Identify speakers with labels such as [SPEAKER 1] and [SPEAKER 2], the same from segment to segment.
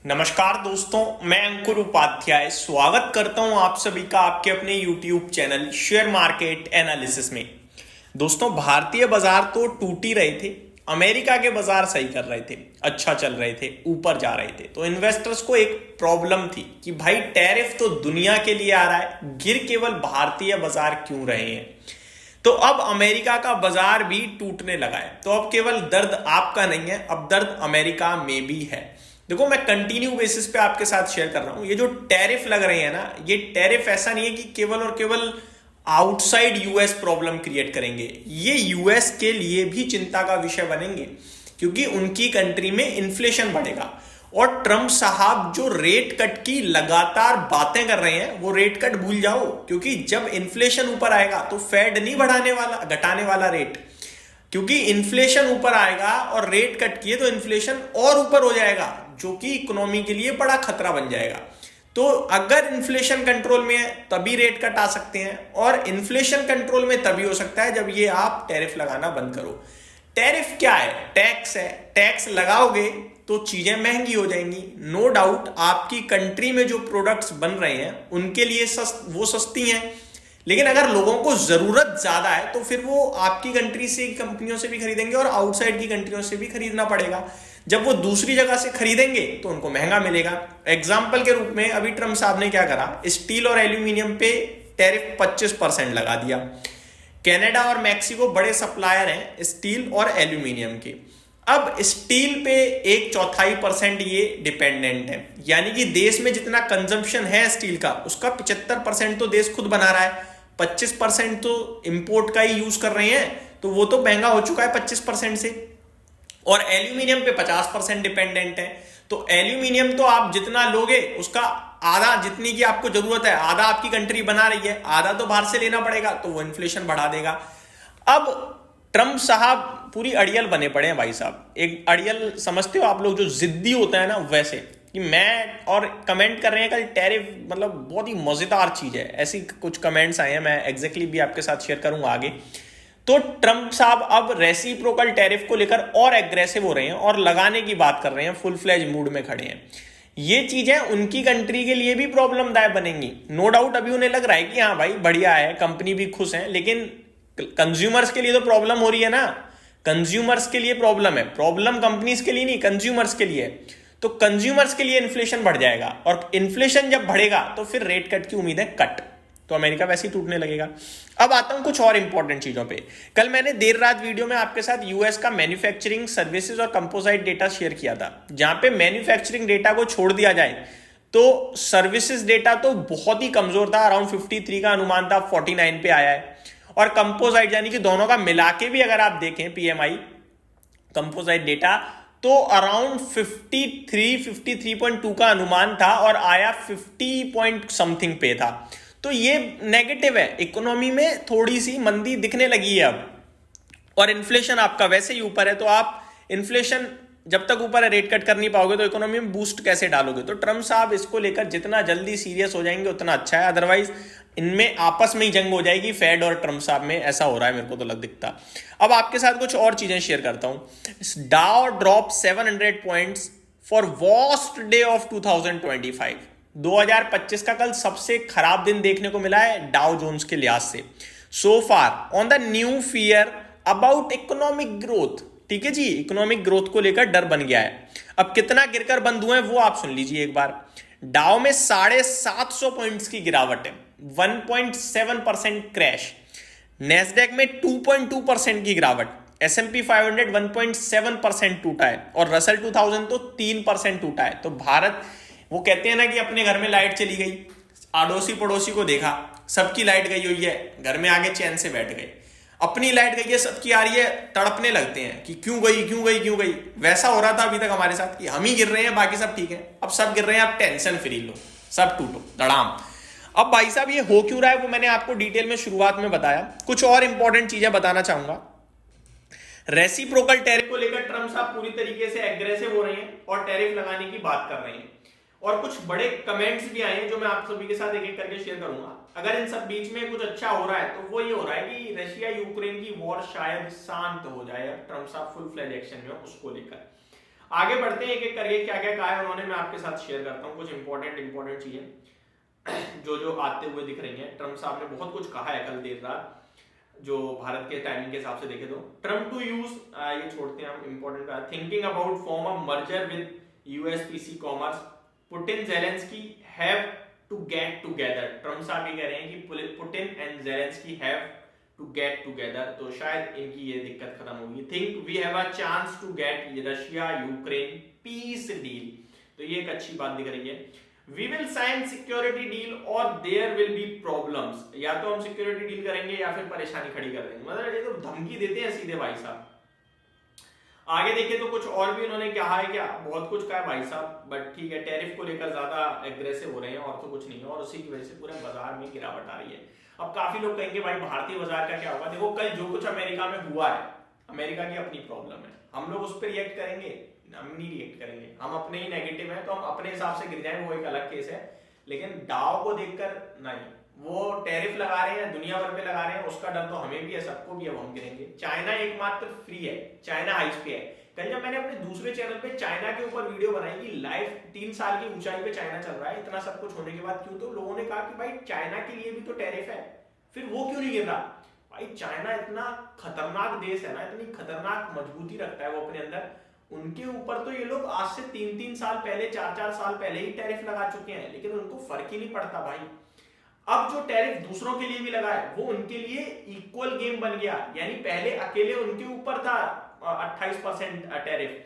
[SPEAKER 1] नमस्कार दोस्तों, मैं अंकुर उपाध्याय स्वागत करता हूं आप सभी का आपके अपने YouTube channel share market analysis में। दोस्तों, भारतीय बाजार तो टूट ही रहे थे, अमेरिका के बाजार सही कर रहे थे, अच्छा चल रहे थे, ऊपर जा रहे थे। तो इन्वेस्टर्स को एक प्रॉब्लम थी कि भाई टैरिफ तो दुनिया के लिए आ रहा है, गिर केवल भारतीय बाजार क्यों रहे हैं। तो अब अमेरिका का बाजार भी टूटने लगा है। तो अब केवल दर्द आपका नहीं है, अब दर्द अमेरिका में भी है। देखो, मैं कंटिन्यू बेसिस पे आपके साथ शेयर कर रहा हूं। ये जो टैरिफ लग रहे हैं ना, ये टैरिफ ऐसा नहीं है कि केवल और केवल आउटसाइड यूएस प्रॉब्लम क्रिएट करेंगे, ये यूएस के लिए भी चिंता का विषय बनेंगे, क्योंकि उनकी कंट्री में इन्फ्लेशन बढ़ेगा। और ट्रंप साहब जो रेट कट की लगातार बातें कर रहे हैं, वो रेट कट भूल जाओ, क्योंकि जब इन्फ्लेशन ऊपर आएगा तो फेड नहीं बढ़ाने वाला, घटाने वाला रेट। क्योंकि इन्फ्लेशन ऊपर आएगा और रेट कट किए तो इन्फ्लेशन और ऊपर हो जाएगा, जो कि इकोनॉमी के लिए बड़ा खतरा बन जाएगा। तो अगर इन्फ्लेशन कंट्रोल में है तभी रेट कट आ सकते हैं, और इन्फ्लेशन कंट्रोल में तभी हो सकता है जब ये आप टैरिफ लगाना बंद करो। टैरिफ क्या है? टैक्स है। टैक्स लगाओगे तो चीजें महंगी हो जाएंगी। नो डाउट आपकी कंट्री में जो प्रोडक्ट्स बन रहे हैं उनके लिए वो सस्ती हैं, लेकिन अगर लोगों को जरूरत ज्यादा है तो फिर वो आपकी कंट्री से कंपनियों से भी खरीदेंगे और आउटसाइड की कंट्रियों से भी खरीदना पड़ेगा। जब वो दूसरी जगह से खरीदेंगे तो उनको महंगा मिलेगा। एग्जाम्पल के रूप में अभी ट्रंप साहब ने क्या करा, स्टील और एल्यूमिनियम पे टैरिफ 25% लगा दिया। कनाडा और मैक्सिको बड़े सप्लायर हैं स्टील और एल्यूमिनियम के। अब स्टील पे 1/4% ये डिपेंडेंट है, यानी कि देश में जितना कंजम्पशन है स्टील का, उसका 75% तो देश खुद बना रहा है, 25% तो इंपोर्ट का ही यूज कर रहे हैं। तो वो तो महंगा हो चुका है 25% से। और एल्यूमिनियम पे 50% डिपेंडेंट है। तो एल्यूमिनियम तो आप जितना लोगे उसका आधा, जितनी की आपको जरूरत है आधा आपकी कंट्री बना रही है, आधा तो बाहर से लेना पड़ेगा, तो वो इन्फ्लेशन बढ़ा देगा। अब ट्रंप साहब पूरी अड़ियल बने पड़े हैं भाई साहब। एक अड़ियल समझते हो आप लोग, जो जिद्दी होता है ना, वैसे कि मैं, और कमेंट कर रहे हैं कल टैरिफ मतलब बहुत ही मजेदार चीज है, ऐसी कुछ कमेंट्स आए हैं, मैं एग्जैक्टली भी आपके साथ शेयर करूंगा आगे। तो ट्रंप साहब अब रेसिप्रोकल टैरिफ को लेकर और एग्रेसिव हो रहे हैं और लगाने की बात कर रहे हैं, फुल फ्लेज मूड में खड़े हैं। ये चीजें उनकी कंट्री के लिए भी प्रॉब्लमदायक बनेंगी। नो डाउट अभी उन्हें लग रहा है कि हाँ भाई बढ़िया है, कंपनी भी खुश है, लेकिन कंज्यूमर्स के लिए तो प्रॉब्लम हो रही है ना। कंज्यूमर्स के लिए प्रॉब्लम है, प्रॉब्लम कंपनीज के लिए नहीं, कंज्यूमर्स के लिए। तो कंज्यूमर्स के लिए इन्फ्लेशन बढ़ जाएगा, और इन्फ्लेशन जब बढ़ेगा तो फिर रेट कट की उम्मीद है कट, तो अमेरिका वैसे ही टूटने लगेगा। अब आता हूं कुछ और इंपॉर्टेंट चीजों पे। कल मैंने देर रात वीडियो में आपके साथ यूएस का मैन्युफैक्चरिंग सर्विसेज और कंपोजिट डेटा शेयर किया था, जहां पे मैन्युफैक्चरिंग डेटा को छोड़ दिया जाए तो सर्विसेज डेटा तो बहुत ही कमजोर था, अराउंड 53 का अनुमान था, 49 पे आया है। और कंपोजिट यानी कि दोनों का मिला के भी अगर आप देखें पीएमआई कंपोजिट डेटा, तो अराउंड 53.2 का अनुमान था और आया 50 पॉइंट समथिंग पे था। तो ये नेगेटिव है, इकोनॉमी में थोड़ी सी मंदी दिखने लगी है अब। और इन्फ्लेशन आपका वैसे ही ऊपर है, तो आप इन्फ्लेशन जब तक ऊपर है रेट कट कर नहीं पाओगे तो इकोनॉमी में बूस्ट कैसे डालोगे। तो ट्रंप साहब इसको लेकर जितना जल्दी सीरियस हो जाएंगे उतना अच्छा है, अदरवाइज इनमें आपस में ही जंग हो जाएगी, फेड और ट्रंप साहब में। ऐसा हो रहा है, मेरे को तो दिखता। अब आपके साथ कुछ और चीजें शेयर करता हूं। डाउ drop 700 points for worst day of 2025। 2025 का कल सबसे खराब दिन देखने को मिला है डाउ जोन्स के लिहाज से। So far on the new fear about economic growth. ठीक है जी, इकोनॉमिक ग्रोथ को लेकर डर बन गया है। अब कितना गिरकर बंद हुए हैं वो आप सुन लीजिए एक बार। डाउ में 750 पॉइंट्स की गिरावट है, 1.7% क्रैश। नेस्डेक में 2.2% की गिरावट, S&P 500 1.7% टूटा है, और रसल 2000 तो 3% टूटा है। तो भारत, वो कहते हैं ना कि अपने घर में लाइट चली गई, अड़ोसी पड़ोसी को देखा, सबकी लाइट गई हुई है, घर में आगे चैन से बैठ गए। अपनी लाइट गई है, सबकी आ रही है, तड़पने लगते हैं कि क्यों गई क्यों गई क्यों गई। वैसा हो रहा था अभी तक हमारे साथ कि हम ही गिर रहे हैं, बाकी सब ठीक है। अब सब गिर रहे हैं, आप टेंशन फ्री लो, सब टूटो धड़ाम। अब भाई साहब ये हो क्यों रहा है वो मैंने आपको डिटेल में शुरुआत में बताया। कुछ और इंपॉर्टेंट चीजें बताना चाहूंगा। रेसिप्रोकल टैरिफ को लेकर ट्रंप साहब पूरी तरीके से एग्रेसिव हो रहे हैं और टैरिफ लगाने की बात कर रहे हैं। और कुछ बड़े कमेंट्स भी आए हैं जो मैं आप सभी के साथ एक एक करके शेयर करूंगा। अगर इन सब बीच में कुछ अच्छा हो रहा है तो वो ये हो रहा है कि रशिया यूक्रेन की वॉर शायद शांत हो जाए, अब ट्रंप साहब फुल फ्लेज एक्शन में उसको लेकर। आगे बढ़ते हैं एक एक करके, क्या क्या कहा है उन्होंने मैं आपके साथ शेयर करता हूँ कुछ इंपॉर्टेंट चीजें जो आते हुए दिख रही हैं। ट्रम्प साहब ने बहुत कुछ कहा है कल देर रात, जो भारत के टाइमिंग के हिसाब से देखे तो। ट्रम्प टू यूज, ये छोड़ते हैं हम, important thinking about form a merger with USPC commerce, Putin Zelensky have to get together. Trump साहब ये कह रहे हैं कि Putin and Zelensky have to get together, तो शायद इनकी ये दिक्कत खत्म होगी। Think we have a chance to get Russia Ukraine peace deal, तो ये एक अच्छी बात दिख रही है। We will sign security deal or there will be problems, या तो हम सिक्योरिटी डील करेंगे या फिर परेशानी खड़ी कर देंगे। मतलब ये तो धमकी देते हैं सीधे भाई साहब। आगे देखिए तो कुछ और भी उन्होंने कहा है, क्या बहुत कुछ कहा है भाई साहब, बट ठीक है, टैरिफ को लेकर ज्यादा एग्रेसिव हो रहे हैं और तो कुछ नहीं है, और उसी की वजह से पूरे बाजार में गिरावट आ रही है। अब काफी लोग कहेंगे भाई भारतीय बाजार का क्या होगा। देखो कल जो कुछ अमेरिका में हुआ है, अमेरिका की अपनी प्रॉब्लम है, हम लोग उस पर रिएक्ट करेंगे? हम नहीं रिएक्ट करेंगे, हम अपने ही नेगेटिव हैं तो हम अपने हिसाब से गिर जाएं, वो एक अलग केस है। लेकिन डाव को देखकर नहीं, वो टैरिफ लगा रहे हैं, दुनिया भर पे लगा रहे हैं, उसका डर तो हमें भी है, सबको भी है, हम गिरेंगे। चाइना एकमात्र फ्री है, चाइना हाइस पे है। कल जब मैंने अपने दूसरे चैनल पे चाइना के ऊपर वीडियो बनाई कि लाइव 3 साल की ऊंचाई पे चाइना चल रहा है, इतना सब कुछ होने के बाद क्यों, तो लोगों ने कहा कि भाई चाइना के लिए भी तो टैरिफ है, फिर वो क्यों नहीं गिर रहा। भाई चाइना इतना खतरनाक देश है ना, इतनी खतरनाक मजबूती रखता है वो अपने अंदर, उनके ऊपर तो ये लोग आज से 3-3 साल पहले, 4-4 साल पहले ही टैरिफ लगा चुके हैं, लेकिन उनको फर्क ही नहीं पड़ता भाई। अब जो टैरिफ दूसरों के लिए भी लगा है वो उनके लिए इक्वल गेम बन गया, यानी पहले अकेले उनके ऊपर था 28% टैरिफ,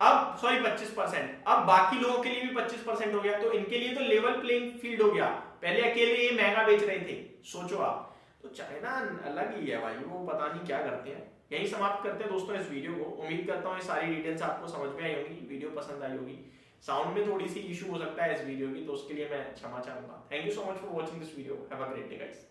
[SPEAKER 1] अब सॉरी 25%, अब बाकी लोगों के लिए भी 25% हो गया, तो इनके लिए तो लेवल प्लेइंग फील्ड हो गया। पहले अकेले ये महंगा बेच रहे थे, सोचो आप। तो चाइना अलग ही है भाई, वो पता नहीं क्या करते हैं। यही समाप्त करते हैं दोस्तों इस वीडियो को। उम्मीद करता हूँ ये सारी डिटेल्स आपको समझ में आई होगी, वीडियो पसंद आई होगी। साउंड में थोड़ी सी इशू हो सकता है इस वीडियो की, तो उसके लिए मैं क्षमा चाहूंगा। Thank you so much for watching this video, have a great day guys.